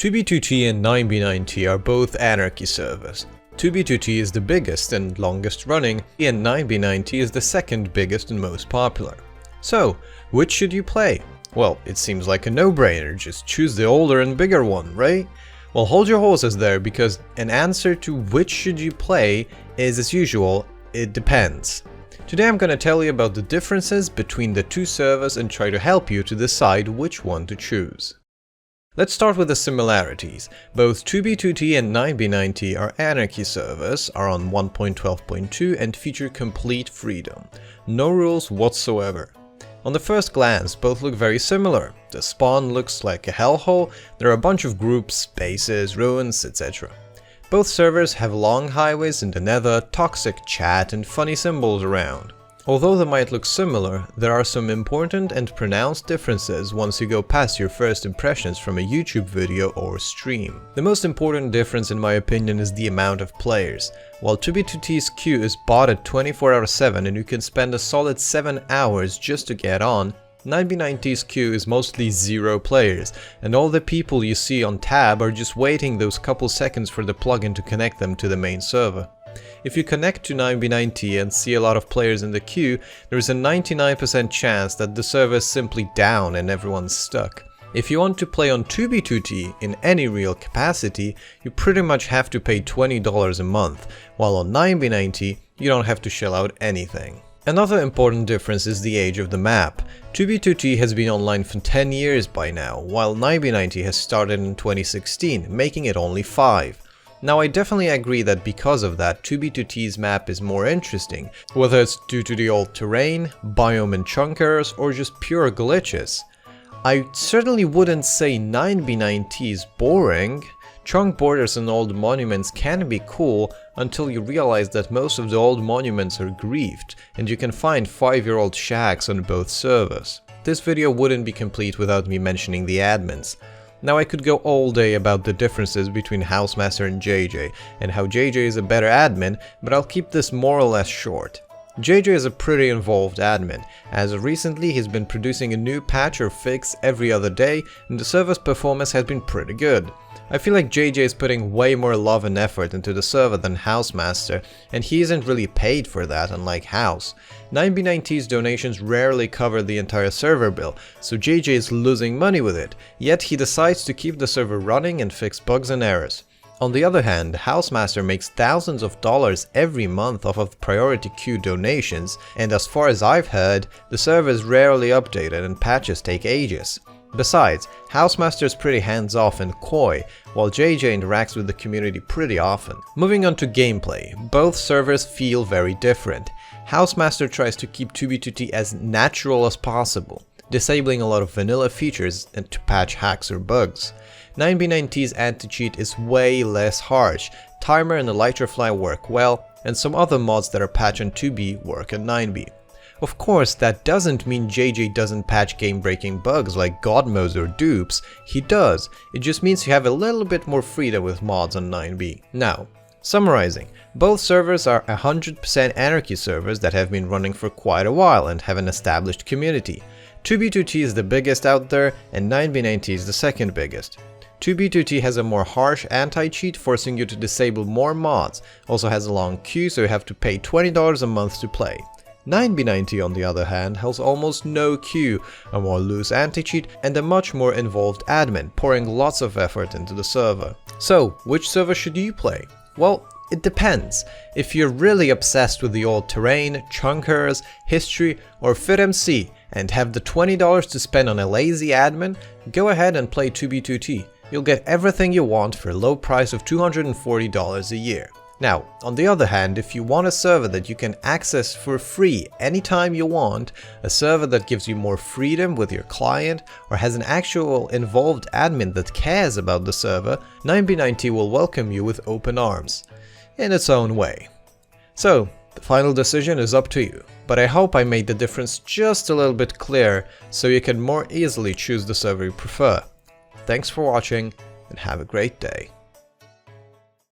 2b2t and 9b9t are both anarchy servers. 2b2t is the biggest and longest running, and 9b9t is the second biggest and most popular. So, which should you play? Well, it seems like a no-brainer, just choose the older and bigger one, right? Well, hold your horses there, because an answer to which should you play is, as usual, it depends. Today I'm gonna tell you about the differences between the two servers and try to help you to decide which one to choose. Let's start with the similarities. Both 2b2t and 9b9t are anarchy servers, are on 1.12.2 and feature complete freedom. No rules whatsoever. On the first glance, both look very similar. The spawn looks like a hellhole, there are a bunch of groups, bases, ruins, etc. Both servers have long highways in the nether, toxic chat and funny symbols around. Although they might look similar, there are some important and pronounced differences once you go past your first impressions from a YouTube video or stream. The most important difference in my opinion is the amount of players. While 2b2t's queue is botted 24/7 and you can spend a solid 7 hours just to get on, 9b9t's queue is mostly 0 players, and all the people you see on tab are just waiting those couple seconds for the plugin to connect them to the main server. If you connect to 9b9t and see a lot of players in the queue, there is a 99% chance that the server is simply down and everyone's stuck. If you want to play on 2b2t in any real capacity, you pretty much have to pay $20 a month, while on 9b9t you don't have to shell out anything. Another important difference is the age of the map. 2b2t has been online for 10 years by now, while 9b9t has started in 2016, making it only 5. Now I definitely agree that because of that, 2b2t's map is more interesting, whether it's due to the old terrain, biome and chunkers, or just pure glitches. I certainly wouldn't say 9b9t is boring. Chunk borders and old monuments can be cool until you realize that most of the old monuments are griefed, and you can find 5-year-old shacks on both servers. This video wouldn't be complete without me mentioning the admins. Now I could go all day about the differences between Housemaster and JJ, and how JJ is a better admin, but I'll keep this more or less short. JJ is a pretty involved admin. As of recently, he's been producing a new patch or fix every other day, and the server's performance has been pretty good. I feel like JJ is putting way more love and effort into the server than Housemaster, and he isn't really paid for that, unlike House. 9b9t's donations rarely cover the entire server bill, so JJ is losing money with it, yet he decides to keep the server running and fix bugs and errors. On the other hand, Housemaster makes thousands of dollars every month off of priority queue donations, and as far as I've heard, the server is rarely updated and patches take ages. Besides, Housemaster is pretty hands-off and coy, while JJ interacts with the community pretty often. Moving on to gameplay, both servers feel very different. Housemaster tries to keep 2b2t as natural as possible, disabling a lot of vanilla features and to patch hacks or bugs. 9b9t's anti-cheat is way less harsh, timer and elytrafly work well, and some other mods that are patched on 2b work on 9b. Of course, that doesn't mean JJ doesn't patch game-breaking bugs like god modes or dupes. He does, it just means you have a little bit more freedom with mods on 9b. Now, summarizing, both servers are 100% anarchy servers that have been running for quite a while and have an established community. 2b2t is the biggest out there, and 9b9t is the second biggest. 2b2t has a more harsh anti-cheat, forcing you to disable more mods, also has a long queue so you have to pay $20 a month to play. 9b9t on the other hand has almost no queue, a more loose anti-cheat and a much more involved admin, pouring lots of effort into the server. So, which server should you play? Well, it depends. If you're really obsessed with the old terrain, chunkers, history or FitMC and have the $20 to spend on a lazy admin, go ahead and play 2b2t. You'll get everything you want for a low price of $240 a year. Now, on the other hand, if you want a server that you can access for free anytime you want, a server that gives you more freedom with your client, or has an actual involved admin that cares about the server, 9b9t will welcome you with open arms, in its own way. So, the final decision is up to you, but I hope I made the difference just a little bit clearer so you can more easily choose the server you prefer. Thanks for watching and have a great day.